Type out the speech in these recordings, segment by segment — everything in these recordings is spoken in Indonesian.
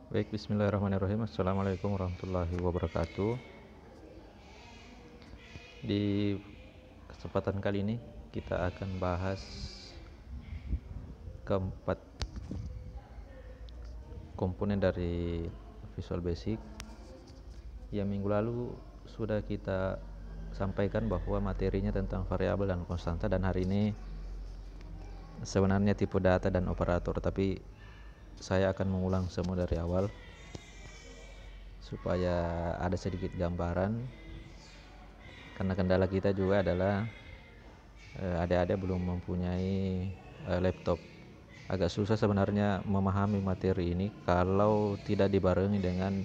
Baik, bismillahirrahmanirrahim. Assalamualaikum warahmatullahi wabarakatuh. Di kesempatan kali ini kita akan bahas keempat komponen dari Visual Basic. Yang minggu lalu sudah kita sampaikan bahwa materinya tentang variabel dan konstanta, dan hari ini sebenarnya tipe data dan operator, tapi saya akan mengulang semua dari awal supaya ada sedikit gambaran, karena kendala kita juga adalah adik-adik belum mempunyai laptop. Agak susah sebenarnya memahami materi ini kalau tidak dibarengi dengan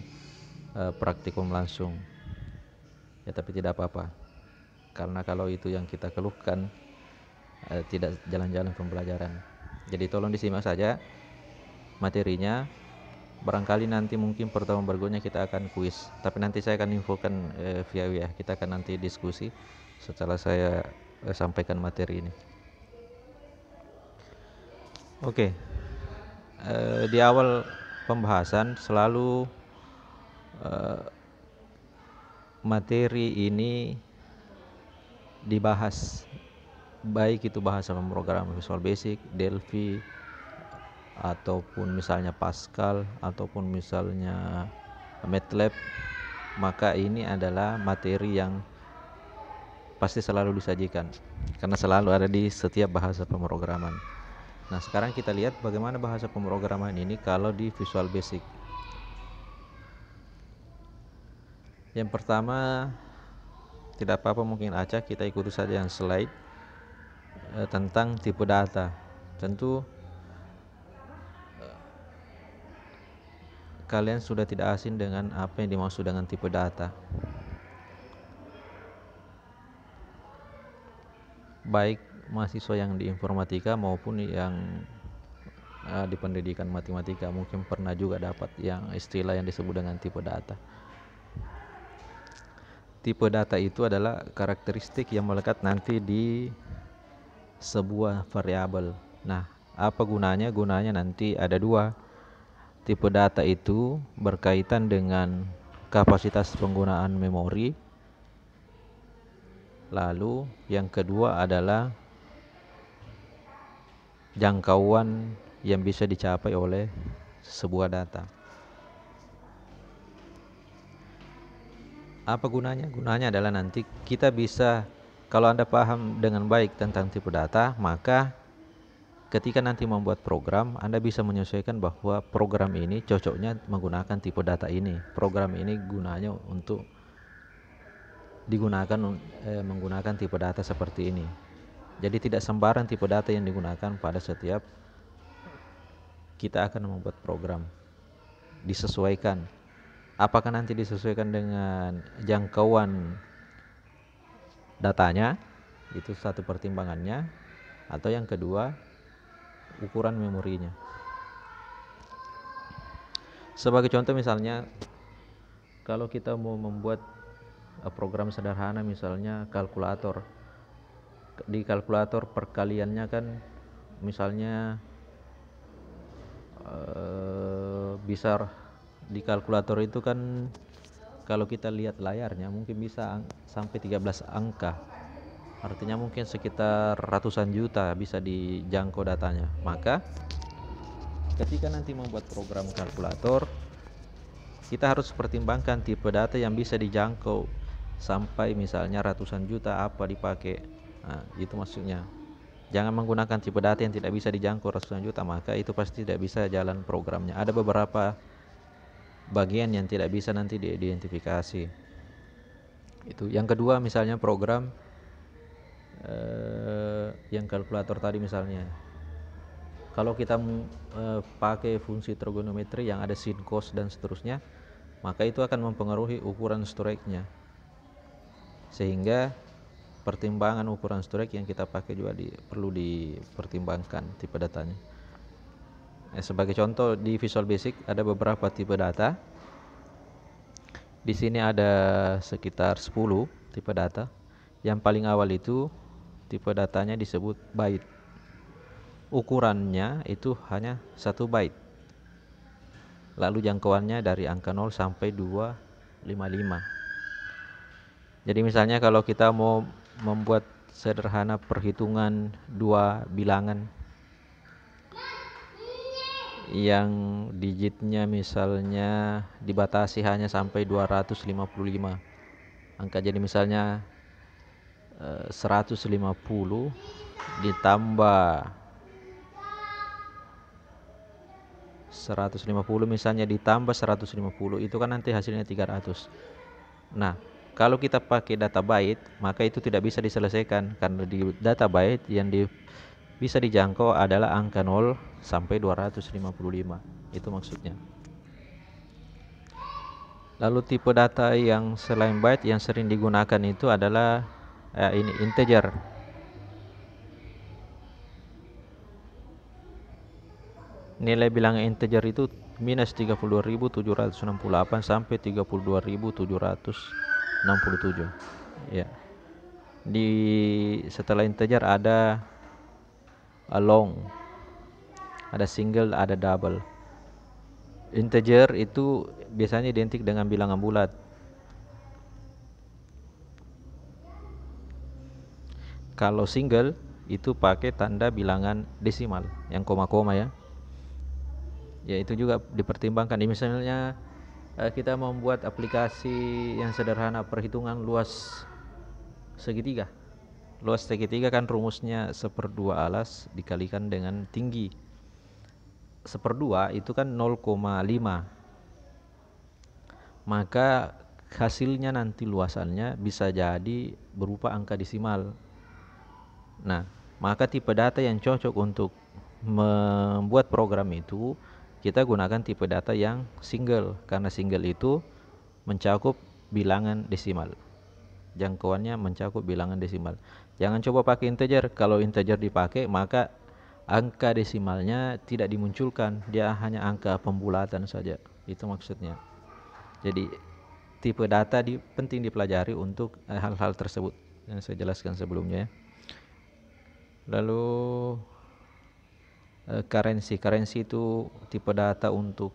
praktikum langsung. Ya, tapi tidak apa-apa, karena kalau itu yang kita keluhkan, tidak jalan-jalan pembelajaran. Jadi tolong disimak saja materinya. Barangkali nanti mungkin pertemuan berikutnya kita akan kuis, tapi nanti saya akan infokan via WA. Kita akan nanti diskusi setelah saya sampaikan materi ini. Oke. Di awal pembahasan selalu materi ini dibahas, baik itu bahasa pemrograman Visual Basic, Delphi, ataupun misalnya Pascal, ataupun misalnya MATLAB, maka ini adalah materi yang pasti selalu disajikan karena selalu ada di setiap bahasa pemrograman. Nah, sekarang kita lihat bagaimana bahasa pemrograman ini kalau di Visual Basic. Yang pertama, tidak apa-apa mungkin acak, kita ikuti saja yang slide tentang tipe data. Tentu kalian sudah tidak asing dengan apa yang dimaksud dengan tipe data. Baik mahasiswa yang di informatika maupun yang di pendidikan matematika mungkin pernah juga dapat yang istilah yang disebut dengan tipe data. Tipe data itu adalah karakteristik yang melekat nanti di sebuah variabel. Nah, apa gunanya? Gunanya nanti ada dua. Tipe data itu berkaitan dengan kapasitas penggunaan memori. Lalu yang kedua adalah jangkauan yang bisa dicapai oleh sebuah data. Apa gunanya? Gunanya adalah nanti kita bisa, kalau Anda paham dengan baik tentang tipe data, maka ketika nanti membuat program, Anda bisa menyesuaikan bahwa program ini cocoknya menggunakan tipe data ini. Program ini gunanya untuk digunakan menggunakan tipe data seperti ini. Jadi tidak sembarang tipe data yang digunakan pada setiap kita akan membuat program. Disesuaikan. Apakah nanti disesuaikan dengan jangkauan datanya, itu satu pertimbangannya, atau yang kedua ukuran memorinya. Sebagai contoh misalnya, kalau kita mau membuat program sederhana misalnya kalkulator, di kalkulator perkaliannya kan misalnya bisa di kalkulator itu kan kalau kita lihat layarnya mungkin bisa sampai 13 angka. Artinya mungkin sekitar ratusan juta bisa dijangkau datanya. Maka ketika nanti membuat program kalkulator, kita harus pertimbangkan tipe data yang bisa dijangkau sampai misalnya ratusan juta apa dipakai. Nah, itu maksudnya. Jangan menggunakan tipe data yang tidak bisa dijangkau ratusan juta, maka itu pasti tidak bisa jalan programnya. Ada beberapa bagian yang tidak bisa nanti diidentifikasi. Itu. Yang kedua misalnya program yang kalkulator tadi misalnya. Kalau kita pakai fungsi trigonometri yang ada sin, cos dan seterusnya, maka itu akan mempengaruhi ukuran storage-nya. Sehingga pertimbangan ukuran storage yang kita pakai juga perlu dipertimbangkan tipe datanya. Sebagai contoh di Visual Basic ada beberapa tipe data. Di sini ada sekitar 10 tipe data. Yang paling awal itu tipe datanya disebut byte. Ukurannya itu hanya 1 byte. lalu jangkauannya dari angka 0 sampai 255. Jadi misalnya kalau kita mau membuat sederhana perhitungan dua bilangan yang digitnya misalnya dibatasi hanya sampai 255 angka, jadi misalnya 150 ditambah 150 misalnya ditambah 150, itu kan nanti hasilnya 300. Nah, kalau kita pakai data byte, maka itu tidak bisa diselesaikan karena di data byte yang bisa dijangkau adalah angka 0 sampai 255. Itu maksudnya. Lalu tipe data yang selain byte yang sering digunakan itu adalah ini integer. Nilai bilangan integer itu minus 32.768 sampai 32.767. Ya. Setelah integer ada long, ada single, ada double. Integer itu biasanya identik dengan bilangan bulat. Kalau single itu pakai tanda bilangan desimal yang koma-koma ya. Ya itu juga dipertimbangkan. Misalnya kita membuat aplikasi yang sederhana perhitungan luas segitiga. Luas segitiga kan rumusnya 1/2 alas dikalikan dengan tinggi. 1/2 itu kan 0,5. Maka hasilnya nanti luasannya bisa jadi berupa angka desimal. Nah, maka tipe data yang cocok untuk membuat program itu kita gunakan tipe data yang single, karena single itu mencakup bilangan desimal. Jangkauannya mencakup bilangan desimal. Jangan coba pakai integer. Kalau integer dipakai, maka angka desimalnya tidak dimunculkan, dia hanya angka pembulatan saja. Itu maksudnya. Jadi tipe data penting dipelajari untuk hal-hal tersebut yang saya jelaskan sebelumnya. Lalu currency itu tipe data untuk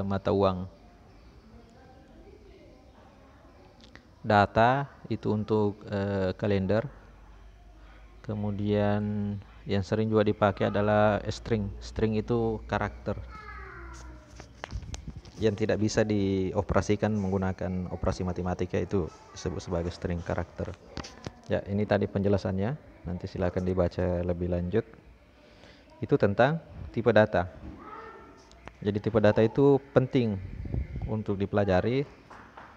mata uang. Data itu untuk kalender. Kemudian yang sering juga dipakai adalah string. String itu karakter yang tidak bisa dioperasikan menggunakan operasi matematika, itu disebut sebagai string karakter. Ya, ini tadi penjelasannya. Nanti silakan dibaca lebih lanjut. Itu tentang tipe data. Jadi tipe data itu penting untuk dipelajari.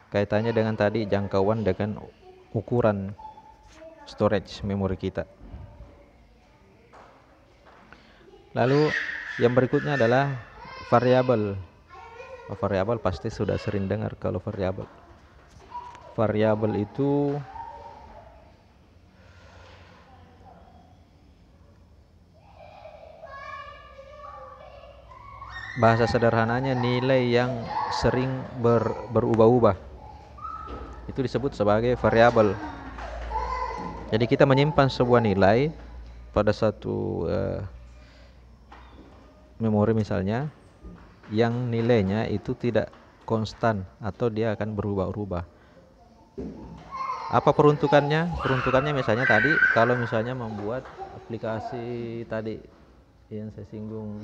Kaitannya dengan tadi jangkauan dengan ukuran storage memori kita. Lalu yang berikutnya adalah variabel. Variabel pasti sudah sering dengar kalau variabel. Variabel itu bahasa sederhananya nilai yang sering berubah-ubah. Itu disebut sebagai variabel. Jadi kita menyimpan sebuah nilai pada satu memori misalnya, yang nilainya itu tidak konstan atau dia akan berubah-ubah. Apa peruntukannya? Peruntukannya misalnya tadi kalau misalnya membuat aplikasi tadi yang saya singgung,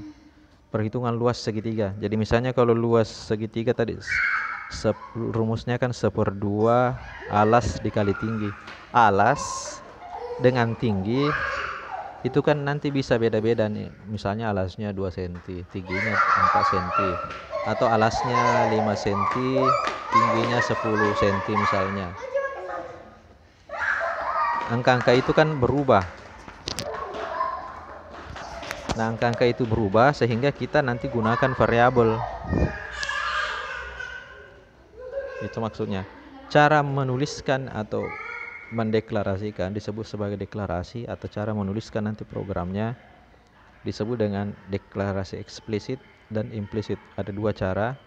perhitungan luas segitiga. Jadi misalnya kalau luas segitiga tadi rumusnya kan 1/2 alas dikali tinggi. Alas dengan tinggi itu kan nanti bisa beda-beda nih. Misalnya alasnya 2 cm, tingginya 4 cm. Atau alasnya 5 cm, tingginya 10 cm misalnya. Angka-angka itu kan berubah. Nah, angka-angka itu berubah sehingga kita nanti gunakan variabel. Itu maksudnya. Cara menuliskan atau mendeklarasikan disebut sebagai deklarasi, atau cara menuliskan nanti programnya disebut dengan deklarasi eksplisit dan implisit. Ada dua cara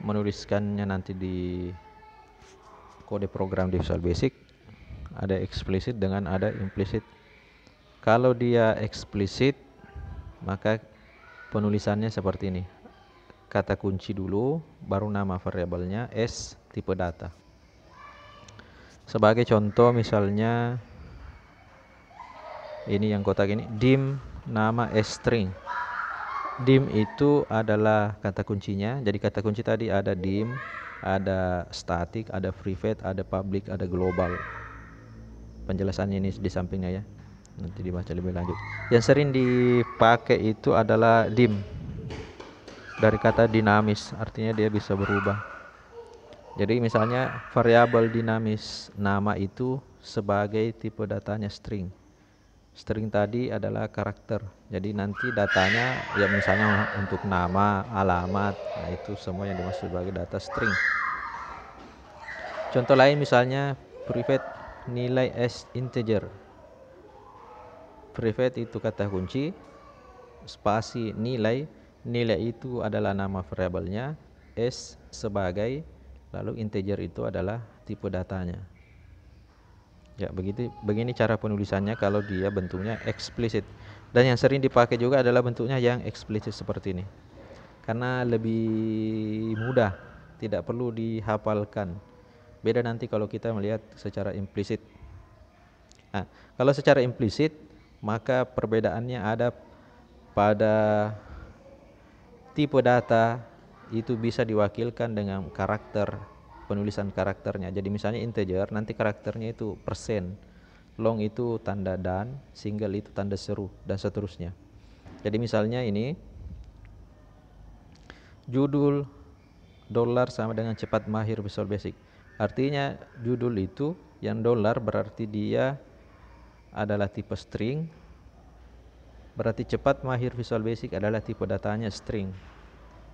menuliskannya nanti di kode program di Visual Basic. Ada eksplisit dengan ada implisit. Kalau dia eksplisit, maka penulisannya seperti ini. kata kunci dulu, baru nama variabelnya, S tipe data. Sebagai contoh misalnya ini yang kotak ini, dim nama string. Dim itu adalah kata kuncinya. Jadi kata kunci tadi ada dim, ada static, ada private, ada public, ada global. Penjelasannya ini di sampingnya ya. Nanti dibaca lebih lanjut. Yang sering dipakai itu adalah dim. Dari kata dinamis, artinya dia bisa berubah. Jadi misalnya variabel dinamis nama itu sebagai tipe datanya string. String tadi adalah karakter. Jadi nanti datanya ya misalnya untuk nama, alamat, nah itu semua yang dimaksud sebagai data string. Contoh lain misalnya private nilai s integer. Private itu kata kunci, spasi nilai itu adalah nama variabelnya, s sebagai, lalu integer itu adalah tipe datanya. Ya, begini cara penulisannya kalau dia bentuknya eksplisit. Dan yang sering dipakai juga adalah bentuknya yang eksplisit seperti ini. Karena lebih mudah, tidak perlu dihafalkan. Beda nanti kalau kita melihat secara implisit. Nah, kalau secara implisit, maka perbedaannya ada pada tipe data itu bisa diwakilkan dengan karakter, penulisan karakternya. Jadi misalnya integer, nanti karakternya itu persen, long itu tanda dan, single itu tanda seru, dan seterusnya. Jadi misalnya ini judul dolar sama dengan cepat mahir Visual Basic. Artinya judul itu yang dolar berarti dia adalah tipe string, berarti cepat mahir Visual Basic adalah tipe datanya string.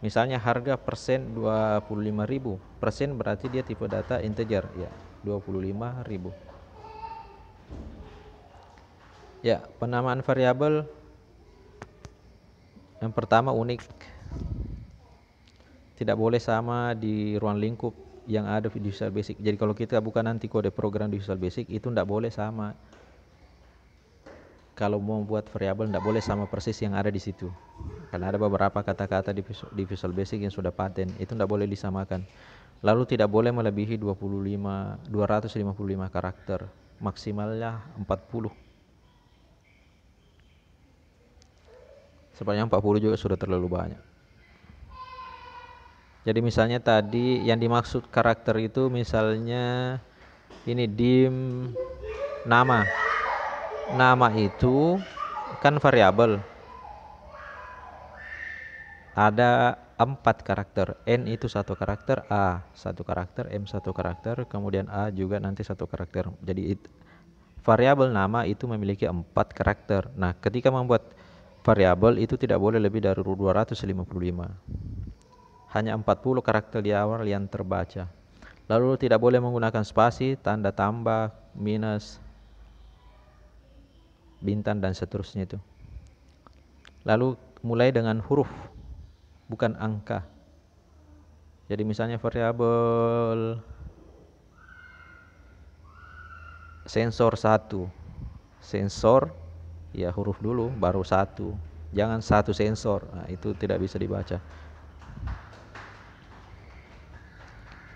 Misalnya harga persen 25.000, persen berarti dia tipe data integer, ya 25.000. Ya, penamaan variabel yang pertama unik, tidak boleh sama di ruang lingkup yang ada di Visual Basic. Jadi kalau kita buka nanti kode program di Visual Basic itu tidak boleh sama. Kalau mau buat variabel tidak boleh sama persis yang ada di situ. Karena ada beberapa kata-kata di Visual Basic yang sudah paten, itu tidak boleh disamakan. Lalu tidak boleh melebihi 255 karakter, maksimalnya 40. Sebenarnya 40 juga sudah terlalu banyak. Jadi misalnya tadi yang dimaksud karakter itu misalnya ini dim nama. Nama itu kan variabel. Ada 4 karakter. N itu 1 karakter, A 1 karakter, M 1 karakter, kemudian A juga nanti 1 karakter. Jadi variabel nama itu memiliki 4 karakter. Nah, ketika membuat variabel itu tidak boleh lebih dari 255. Hanya 40 karakter di awal yang terbaca. Lalu tidak boleh menggunakan spasi, tanda tambah, minus, bintang dan seterusnya itu. Lalu mulai dengan huruf, bukan angka. Jadi misalnya variabel sensor 1. Sensor ya huruf dulu baru 1. Jangan 1 sensor. Nah, itu tidak bisa dibaca.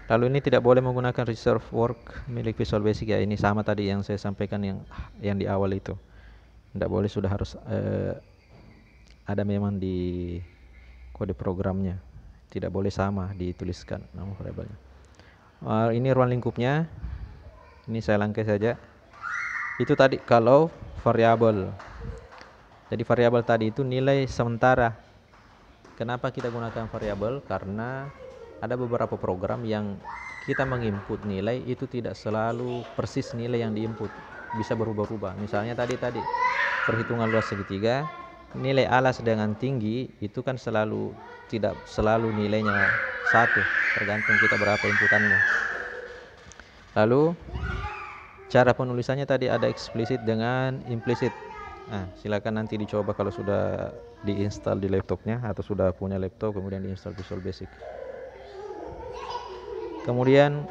Lalu ini tidak boleh menggunakan reserve work milik Visual Basic ya. Ini sama tadi yang saya sampaikan yang di awal itu. Tidak boleh, sudah harus ada memang di kode programnya. Tidak boleh sama dituliskan nama variabelnya. Ini ruang lingkupnya. Ini saya langkai saja. Itu tadi kalau variabel. Jadi variabel tadi itu nilai sementara. Kenapa kita gunakan variabel? Karena ada beberapa program yang kita menginput nilai itu tidak selalu persis nilai yang diinput, bisa berubah-ubah. Misalnya tadi perhitungan luas segitiga, nilai alas dengan tinggi itu kan tidak selalu nilainya 1, tergantung kita berapa inputannya. Lalu cara penulisannya tadi ada eksplisit dengan implisit. Nah, silakan nanti dicoba kalau sudah diinstal di laptopnya atau sudah punya laptop kemudian diinstal Visual Basic. Kemudian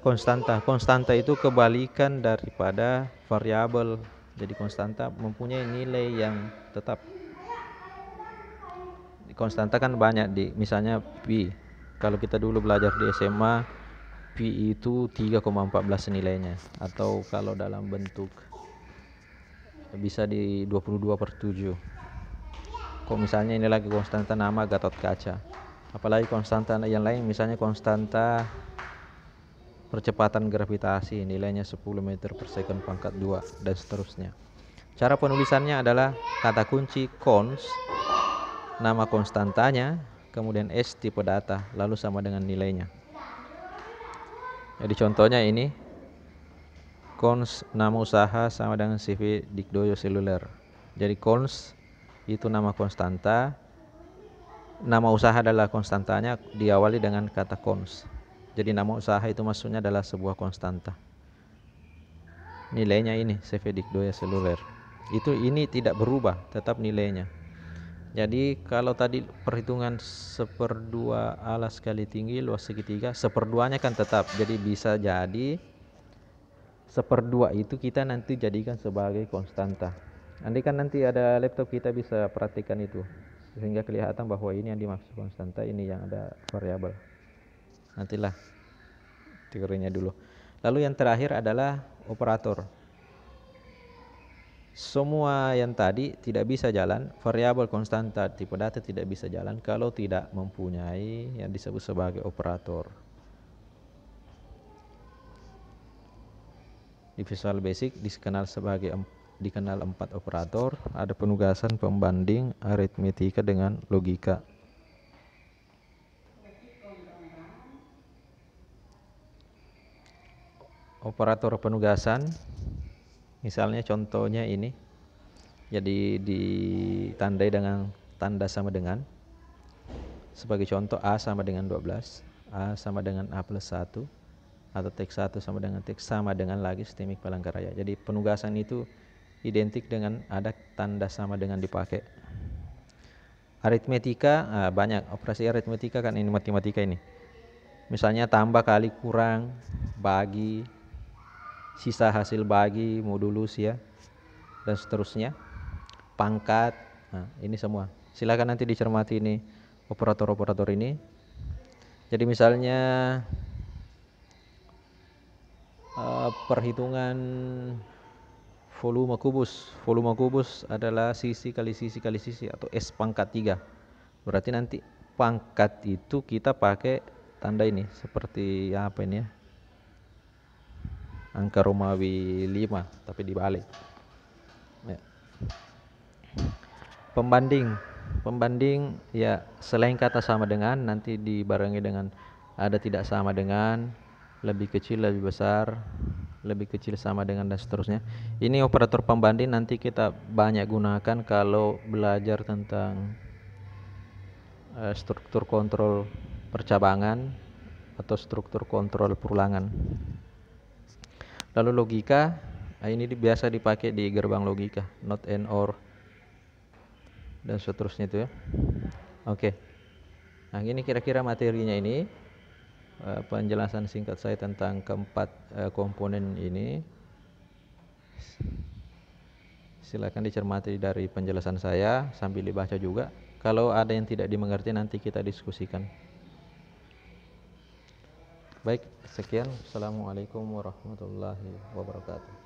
konstanta itu kebalikan daripada variabel. Jadi konstanta mempunyai nilai yang tetap. konstanta kan banyak di misalnya pi. Kalau kita dulu belajar di SMA, pi itu 3,14 nilainya, atau kalau dalam bentuk bisa di 22/7. Kok misalnya ini lagi konstanta nama Gatot Kaca. Apalagi konstanta yang lain, misalnya konstanta percepatan gravitasi nilainya 10 meter per second pangkat 2 dan seterusnya. Cara penulisannya adalah kata kunci cons, nama konstantanya, kemudian S tipe data, lalu sama dengan nilainya. Jadi contohnya ini, cons nama usaha sama dengan CV Dikdoyo Seluler. Jadi cons itu nama konstanta, nama usaha adalah konstantanya, diawali dengan kata cons. Jadi nama usaha itu maksudnya adalah sebuah konstanta. Nilainya ini CV Dikdoyo Seluler. Ini tidak berubah, tetap nilainya. Jadi kalau tadi perhitungan 1/2 alas kali tinggi luas segitiga, 1/2-nya kan tetap. Jadi bisa jadi 1/2 itu kita nanti jadikan sebagai konstanta. Andai kan nanti ada laptop, kita bisa perhatikan itu, sehingga kelihatan bahwa ini yang dimaksud konstanta, ini yang ada variabel. Nantilah teorinya dulu. Lalu yang terakhir adalah operator. Semua yang tadi tidak bisa jalan, variabel konstanta tipe data tidak bisa jalan kalau tidak mempunyai yang disebut sebagai operator. Di Visual Basic dikenal 4 operator, ada penugasan, pembanding, aritmetika dengan logika. Operator penugasan, misalnya contohnya ini, jadi ditandai dengan tanda sama dengan. Sebagai contoh, A sama dengan 12, A sama dengan A plus 1, atau teks 1 sama dengan teks sama dengan lagi sistemik Palangkaraya. Jadi penugasan itu identik dengan ada tanda sama dengan dipakai. Aritmetika, banyak operasi aritmetika kan, ini matematika ini. Misalnya tambah, kali, kurang, bagi, sisa hasil bagi, modulus ya, dan seterusnya. Pangkat, ini semua. Silakan nanti dicermati ini operator-operator ini. Jadi misalnya perhitungan volume kubus. Volume kubus adalah sisi kali sisi kali sisi, atau S pangkat 3. Berarti nanti pangkat itu kita pakai tanda ini, seperti apa ini ya, angka Romawi 5 tapi dibalik ya. Pembanding ya, selain kata sama dengan nanti dibarengi dengan ada tidak sama dengan, lebih kecil, lebih besar, lebih kecil, sama dengan, dan seterusnya. Ini operator pembanding nanti kita banyak gunakan kalau belajar tentang struktur kontrol percabangan atau struktur kontrol perulangan. Lalu logika, ini biasa dipakai di gerbang logika, not and or dan seterusnya itu ya. Oke. Nah, ini kira-kira materinya ini, penjelasan singkat saya tentang keempat komponen ini. Silakan dicermati dari penjelasan saya sambil dibaca juga. Kalau ada yang tidak dimengerti nanti kita diskusikan. Baik, sekian. Assalamualaikum warahmatullahi wabarakatuh.